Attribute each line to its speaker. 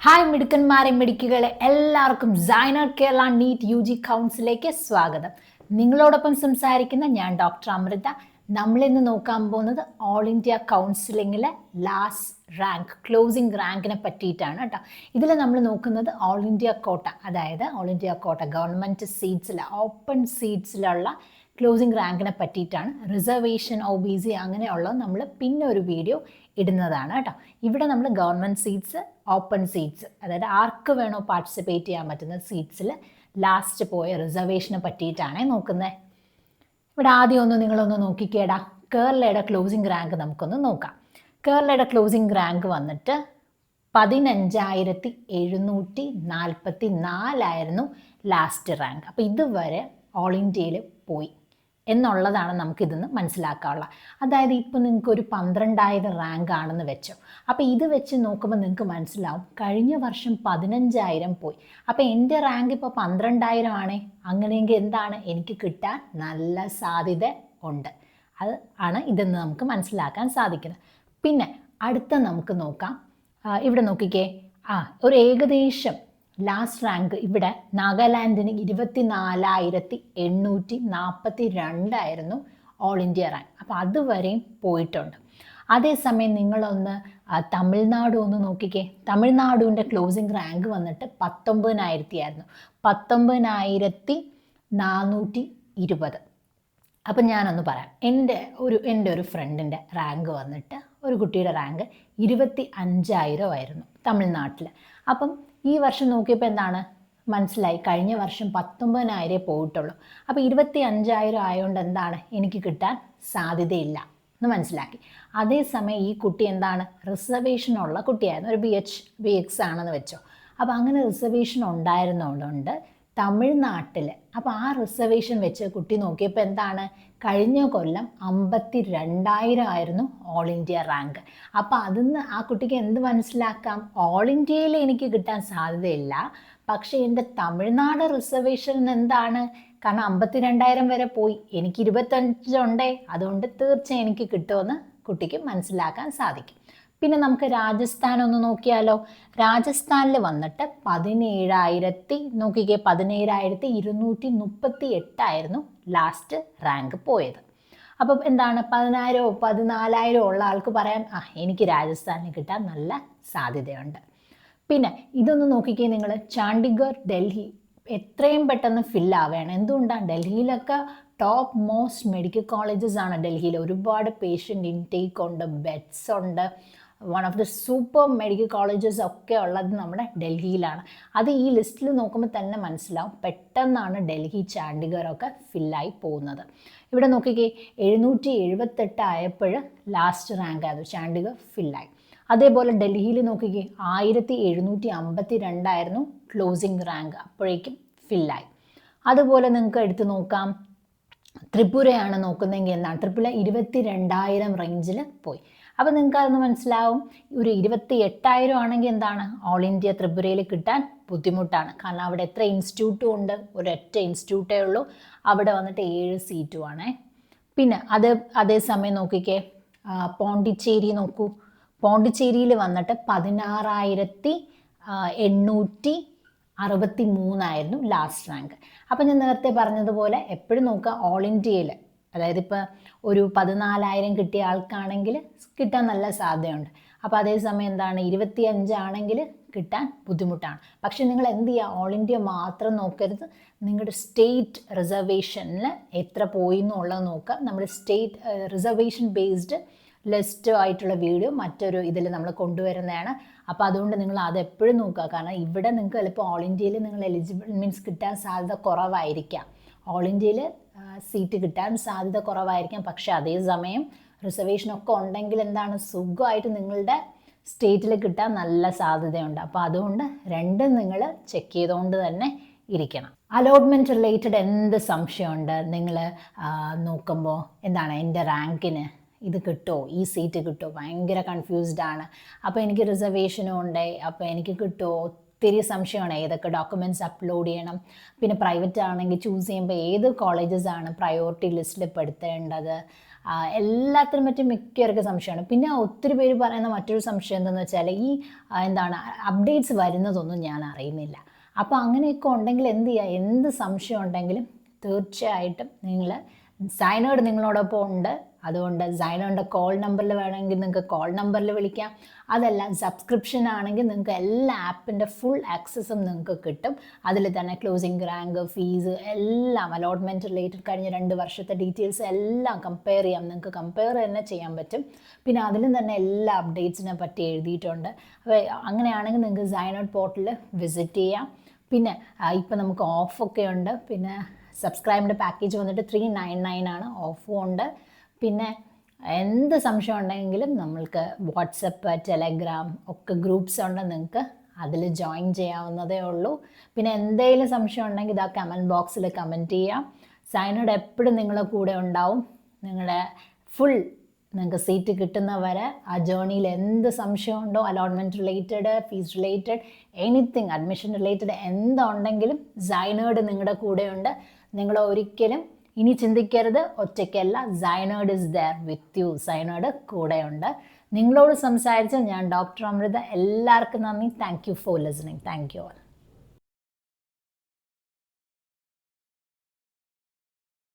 Speaker 1: Hi മിടുക്കന്മാരെ മിടുക്കികളെ എല്ലാവർക്കും സൈനർ കേരള നീറ്റ് യു ജി കൗൺസിലേക്ക് സ്വാഗതം. നിങ്ങളോടൊപ്പം സംസാരിക്കുന്ന ഞാൻ ഡോക്ടർ അമൃത. നമ്മളിന്ന് നോക്കാൻ പോകുന്നത് ഓൾ ഇന്ത്യ കൗൺസിലിങ്ങിലെ ലാസ്റ്റ് റാങ്ക് ക്ലോസിംഗ് റാങ്കിനെ പറ്റിയിട്ടാണ് കേട്ടോ. ഇതിൽ നമ്മൾ നോക്കുന്നത് ഓൾ ഇന്ത്യ കോട്ട, അതായത് ഓൾ ഇന്ത്യ കോട്ട ഗവൺമെൻറ് സീറ്റ്സിൽ ഓപ്പൺ സീറ്റ്സിലുള്ള ക്ലോസിംഗ് റാങ്കിനെ പറ്റിയിട്ടാണ്. റിസർവേഷൻ OBC അങ്ങനെയുള്ളത് നമ്മൾ പിന്നെ ഒരു വീഡിയോ ഇടുന്നതാണ് കേട്ടോ. ഇവിടെ നമ്മൾ ഗവൺമെൻറ് സീറ്റ്സ്, ഓപ്പൺ സീറ്റ്സ്, അതായത് ആർക്ക് വേണോ പാർട്ടിസിപ്പേറ്റ് ചെയ്യാൻ പറ്റുന്ന സീറ്റ്സിൽ ലാസ്റ്റ് പോയ റിസർവേഷനെ പറ്റിയിട്ടാണ് നോക്കുന്നത്. ഇവിടെ ആദ്യം ഒന്ന് നിങ്ങളൊന്ന് നോക്കിക്കേടാ, കേരളയുടെ ക്ലോസിംഗ് റാങ്ക് നമുക്കൊന്ന് നോക്കാം. കേരളയുടെ ക്ലോസിംഗ് റാങ്ക് വന്നിട്ട് 15,744 ലാസ്റ്റ് റാങ്ക്. അപ്പോൾ ഇതുവരെ ഓൾ ഇന്ത്യയിൽ പോയി എന്നുള്ളതാണ് നമുക്കിതിന്ന് മനസ്സിലാക്കാനുള്ളത്. അതായത് ഇപ്പോൾ നിങ്ങൾക്ക് ഒരു 12,000 റാങ്ക് ആണെന്ന് വെച്ചോ. അപ്പോൾ ഇത് വെച്ച് നോക്കുമ്പോൾ നിങ്ങൾക്ക് മനസ്സിലാവും കഴിഞ്ഞ വർഷം 15,000 പോയി. അപ്പോൾ എൻ്റെ റാങ്ക് ഇപ്പോൾ 12,000 ആണേ, അങ്ങനെയെങ്കിൽ എന്താണ് എനിക്ക് കിട്ടാൻ നല്ല സാധ്യത ഉണ്ട്. അത് ആണ് ഇതെന്ന് നമുക്ക് മനസ്സിലാക്കാൻ സാധിക്കുന്നത്. പിന്നെ അടുത്ത നമുക്ക് നോക്കാം. ഇവിടെ നോക്കിക്കേ, ഒരു ഏകദേശം ലാസ്റ്റ് റാങ്ക് ഇവിടെ നാഗാലാൻഡിന് 24,842 ഓൾ ഇന്ത്യ റാങ്ക്. അപ്പോൾ അതുവരെയും പോയിട്ടുണ്ട്. അതേസമയം നിങ്ങളൊന്ന് തമിഴ്നാട് ഒന്ന് നോക്കിക്കേ. തമിഴ്നാടിൻ്റെ ക്ലോസിംഗ് റാങ്ക് വന്നിട്ട് 19,000 ആയിരുന്നു, 19,420. അപ്പം ഞാനൊന്ന് പറയാം. എൻ്റെ ഒരു ഫ്രണ്ടിൻ്റെ റാങ്ക് വന്നിട്ട്, ഒരു കുട്ടിയുടെ റാങ്ക് 25,000 ആയിരുന്നു തമിഴ്നാട്ടിൽ. അപ്പം ഈ വർഷം നോക്കിയപ്പോൾ എന്താണ് മനസ്സിലായി, കഴിഞ്ഞ വർഷം 19,000 പോയിട്ടുള്ളൂ. അപ്പോൾ 25,000 ആയതുകൊണ്ട് എന്താണ് എനിക്ക് കിട്ടാൻ സാധ്യതയില്ല എന്ന് മനസ്സിലാക്കി. അതേസമയം ഈ കുട്ടി എന്താണ് റിസർവേഷനുള്ള കുട്ടിയായിരുന്നു, ഒരു BX ആണെന്ന് വെച്ചോ. അപ്പോൾ അങ്ങനെ റിസർവേഷൻ ഉണ്ടായിരുന്നതുകൊണ്ട് തമിഴ്നാട്ടിൽ, അപ്പോൾ ആ റിസർവേഷൻ വെച്ച് കുട്ടി നോക്കിയപ്പോൾ എന്താണ് കഴിഞ്ഞ കൊല്ലം 52,000 ആയിരുന്നു ഓൾ ഇന്ത്യ റാങ്ക്. അപ്പോൾ അതിന്ന് ആ കുട്ടിക്ക് എന്ത് മനസ്സിലാക്കാം, ഓൾ ഇന്ത്യയിൽ എനിക്ക് കിട്ടാൻ സാധ്യതയില്ല, പക്ഷേ എൻ്റെ തമിഴ്നാട് റിസർവേഷൻ എന്താണ്, കാരണം 52,000 വരെ പോയി, എനിക്ക് 25 ഉണ്ടേ, അതുകൊണ്ട് തീർച്ചയായും എനിക്ക് കിട്ടുമെന്ന് കുട്ടിക്ക് മനസ്സിലാക്കാൻ സാധിക്കും. പിന്നെ നമുക്ക് രാജസ്ഥാൻ ഒന്ന് നോക്കിയാലോ. രാജസ്ഥാനിൽ വന്നിട്ട് 17,238 ആയിരുന്നു ലാസ്റ്റ് റാങ്ക് പോയത്. അപ്പം എന്താണ് 10,000 14,000 ഉള്ള ആൾക്ക് പറയാം എനിക്ക് രാജസ്ഥാനിൽ കിട്ടാൻ നല്ല സാധ്യതയുണ്ട്. പിന്നെ ഇതൊന്ന് നോക്കിക്കേ നിങ്ങൾ, ചണ്ഡീഗഡ്, ഡൽഹി എത്രയും പെട്ടെന്ന് ഫില്ലാവുകയാണ്. എന്തുകൊണ്ടാണ്, ഡൽഹിയിലൊക്കെ ടോപ്പ് മോസ്റ്റ് മെഡിക്കൽ കോളേജസ് ആണ്. ഡൽഹിയിൽ ഒരുപാട് പേഷ്യൻ്റ് ഇൻടേക്ക് ഉണ്ട്, ബെഡ്സ് ഉണ്ട്, one of the super medical colleges ഒക്കെ ഉള്ളത് നമ്മുടെ ഡൽഹിയിലാണ്. അത് ഈ ലിസ്റ്റിൽ നോക്കുമ്പോൾ തന്നെ മനസ്സിലാവും, പെട്ടെന്നാണ് ഡൽഹി, ചണ്ഡീഗഡ് ഒക്കെ ഫില്ലായി പോകുന്നത്. ഇവിടെ നോക്കിക്കേ 778 ആയപ്പോൾ ലാസ്റ്റ് റാങ്ക് ആയിരുന്നു, ചണ്ഡീഗഡ് ഫില്ലായി. അതേപോലെ ഡൽഹിയിൽ നോക്കിക്കേ 1,752 ആയിരുന്നു ക്ലോസിംഗ് റാങ്ക്, അപ്പോഴേക്കും ഫില്ലായി. അതുപോലെ നിങ്ങൾക്ക് എടുത്ത് നോക്കാം, ത്രിപുരയാണ് നോക്കുന്നതെങ്കിൽ എന്താണ്, ത്രിപുര 22,000 റേഞ്ചിൽ പോയി. അപ്പോൾ നിങ്ങൾക്ക് അതൊന്ന് മനസ്സിലാവും, ഒരു 28,000 ആണെങ്കിൽ എന്താണ് ഓൾ ഇന്ത്യ ത്രിപുരയിൽ കിട്ടാൻ ബുദ്ധിമുട്ടാണ്. കാരണം അവിടെ എത്ര ഇൻസ്റ്റിറ്റ്യൂട്ടും ഉണ്ട്, ഒരൊറ്റ ഇൻസ്റ്റിറ്റ്യൂട്ടേ ഉള്ളൂ, അവിടെ വന്നിട്ട് 7 സീറ്റുമാണേ. പിന്നെ അതേസമയം നോക്കിക്കേ, പോണ്ടിച്ചേരി നോക്കൂ, പോണ്ടിച്ചേരിയിൽ വന്നിട്ട് 16,863 ആയിരുന്നു ലാസ്റ്റ് റാങ്ക്. അപ്പം ഞാൻ നേരത്തെ പറഞ്ഞതുപോലെ എപ്പോഴും നോക്കുക ഓൾ ഇന്ത്യയിൽ, അതായത് ഇപ്പോൾ ഒരു 14,000 കിട്ടിയ ആൾക്കാണെങ്കിൽ കിട്ടാൻ നല്ല സാധ്യതയുണ്ട്. അപ്പോൾ അതേസമയം എന്താണ് 25 ആണെങ്കിൽ കിട്ടാൻ ബുദ്ധിമുട്ടാണ്. പക്ഷെ നിങ്ങൾ എന്ത് ചെയ്യുക, ഓൾ ഇന്ത്യ മാത്രം നോക്കരുത്, നിങ്ങളുടെ സ്റ്റേറ്റ് റിസർവേഷനിൽ എത്ര പോയി എന്നുള്ളത് നോക്കുക. നമ്മുടെ സ്റ്റേറ്റ് റിസർവേഷൻ ബേസ്ഡ് ലിസ്റ്റ് ആയിട്ടുള്ള വീഡിയോ മറ്റൊരു ഇതിൽ നമ്മൾ കൊണ്ടുവരുന്നതാണ്. അപ്പോൾ അതുകൊണ്ട് നിങ്ങൾ അത് എപ്പോഴും നോക്കുക. കാരണം ഇവിടെ നിങ്ങൾക്ക് ചിലപ്പോൾ ഓൾ ഇന്ത്യയിൽ നിങ്ങൾ എലിജിബിൾ മീൻസ് കിട്ടാൻ സാധ്യത കുറവായിരിക്കാം, ഓൾ ഇന്ത്യയിൽ സീറ്റ് കിട്ടാൻ സാധ്യത കുറവായിരിക്കാം. പക്ഷേ അതേസമയം റിസർവേഷനൊക്കെ ഉണ്ടെങ്കിൽ എന്താണ് സുഖമായിട്ട് നിങ്ങളുടെ സ്റ്റേറ്റിൽ കിട്ടാൻ നല്ല സാധ്യതയുണ്ട്. അപ്പോൾ അതുകൊണ്ട് രണ്ടും നിങ്ങൾ ചെക്ക് ചെയ്തുകൊണ്ട് തന്നെ ഇരിക്കണം. അലോട്ട്മെൻറ്റ് റിലേറ്റഡ് എന്ത് സംശയമുണ്ട് നിങ്ങൾ നോക്കുമ്പോൾ, എന്താണ് എൻ്റെ റാങ്കിന് ഇത് കിട്ടുമോ, ഈ സീറ്റ് കിട്ടുമോ, ഭയങ്കര കൺഫ്യൂസ്ഡ് ആണ്. അപ്പോൾ എനിക്ക് റിസർവേഷനും ഉണ്ട്, അപ്പോൾ എനിക്ക് കിട്ടുമോ, ഒത്തിരി സംശയമാണ്. ഏതൊക്കെ ഡോക്യുമെൻറ്റ്സ് അപ്ലോഡ് ചെയ്യണം, പിന്നെ പ്രൈവറ്റ് ആണെങ്കിൽ ചൂസ് ചെയ്യുമ്പോൾ ഏത് കോളേജസ് ആണ് പ്രയോറിറ്റി ലിസ്റ്റിൽ പെടുത്തേണ്ടത്, എല്ലാത്തിനും പറ്റി മിക്കവർക്ക് സംശയമാണ്. പിന്നെ ഒത്തിരി പേര് പറയുന്ന മറ്റൊരു സംശയം എന്താണെന്ന് വെച്ചാൽ ഈ എന്താണ് അപ്ഡേറ്റ്സ് വരുന്നതൊന്നും ഞാൻ അറിയുന്നില്ല. അപ്പോൾ അങ്ങനെയൊക്കെ ഉണ്ടെങ്കിൽ എന്ത് ചെയ്യുക, എന്ത് സംശയം ഉണ്ടെങ്കിലും തീർച്ചയായിട്ടും നിങ്ങൾ സൈനോട് നിങ്ങളോടൊപ്പം ഉണ്ട്. അതുകൊണ്ട് സൈനോയുടെ കോൾ നമ്പറിൽ വേണമെങ്കിൽ നിങ്ങൾക്ക് കോൾ നമ്പറിൽ വിളിക്കാം. അതല്ല സബ്സ്ക്രിപ്ഷൻ ആണെങ്കിൽ നിങ്ങൾക്ക് എല്ലാ ആപ്പിൻ്റെ ഫുൾ ആക്സസും നിങ്ങൾക്ക് കിട്ടും. അതിൽ തന്നെ ക്ലോസിംഗ് റാങ്ക്, ഫീസ് എല്ലാം, അലോട്ട്മെൻറ്റ് റിലേറ്റഡ് കഴിഞ്ഞ 2 വർഷത്തെ ഡീറ്റെയിൽസ് എല്ലാം കമ്പയർ ചെയ്യാം. നിങ്ങൾക്ക് കമ്പയർ തന്നെ ചെയ്യാൻ പറ്റും. പിന്നെ അതിലും തന്നെ എല്ലാ അപ്ഡേറ്റ്സിനെ പറ്റി എഴുതിയിട്ടുണ്ട്. അപ്പോൾ അങ്ങനെയാണെങ്കിൽ നിങ്ങൾക്ക് സൈനോഡ് പോർട്ടൽ വിസിറ്റ് ചെയ്യാം. പിന്നെ ഇപ്പം നമുക്ക് ഓഫൊക്കെ ഉണ്ട്. പിന്നെ സബ്സ്ക്രൈബിൻ്റെ പാക്കേജ് വന്നിട്ട് 399 ആണ്, ഓഫും ഉണ്ട്. പിന്നെ എന്ത് സംശയം ഉണ്ടെങ്കിലും നമ്മൾക്ക് വാട്സപ്പ്, ടെലഗ്രാം ഒക്കെ ഗ്രൂപ്പ്സ് ഉണ്ട്, നിങ്ങൾക്ക് അതിൽ ജോയിൻ ചെയ്യാവുന്നതേ ഉള്ളൂ. പിന്നെ എന്തെങ്കിലും സംശയം ഉണ്ടെങ്കിൽ ഇതാ കമൻറ്റ് ബോക്സിൽ കമൻറ്റ് ചെയ്യാം. സൈനോഡ് എപ്പോഴും നിങ്ങളുടെ കൂടെ ഉണ്ടാവും. നിങ്ങളുടെ ഫുൾ നിങ്ങൾക്ക് സീറ്റ് കിട്ടുന്നവരെ ആ ജേർണിയിൽ എന്ത് സംശയമുണ്ടോ, allotment related, fees related, anything admission related എന്തുണ്ടെങ്കിലും സൈനോഡ് നിങ്ങളുടെ കൂടെയുണ്ട്. നിങ്ങൾ ഒരിക്കലും ഇനി ചിന്തിക്കരുത്, ഒറ്റയ്ക്കല്ല, സൈനോഡ് ഇസ് ദെയർ വിത്ത് യു. സൈനോഡ് കൂടെയുണ്ട്. നിങ്ങളോട് സംസാരിച്ച ഞാൻ ഡോക്ടർ അമൃത. എല്ലാവർക്കും നന്ദി. Thank you for listening. Thank you all.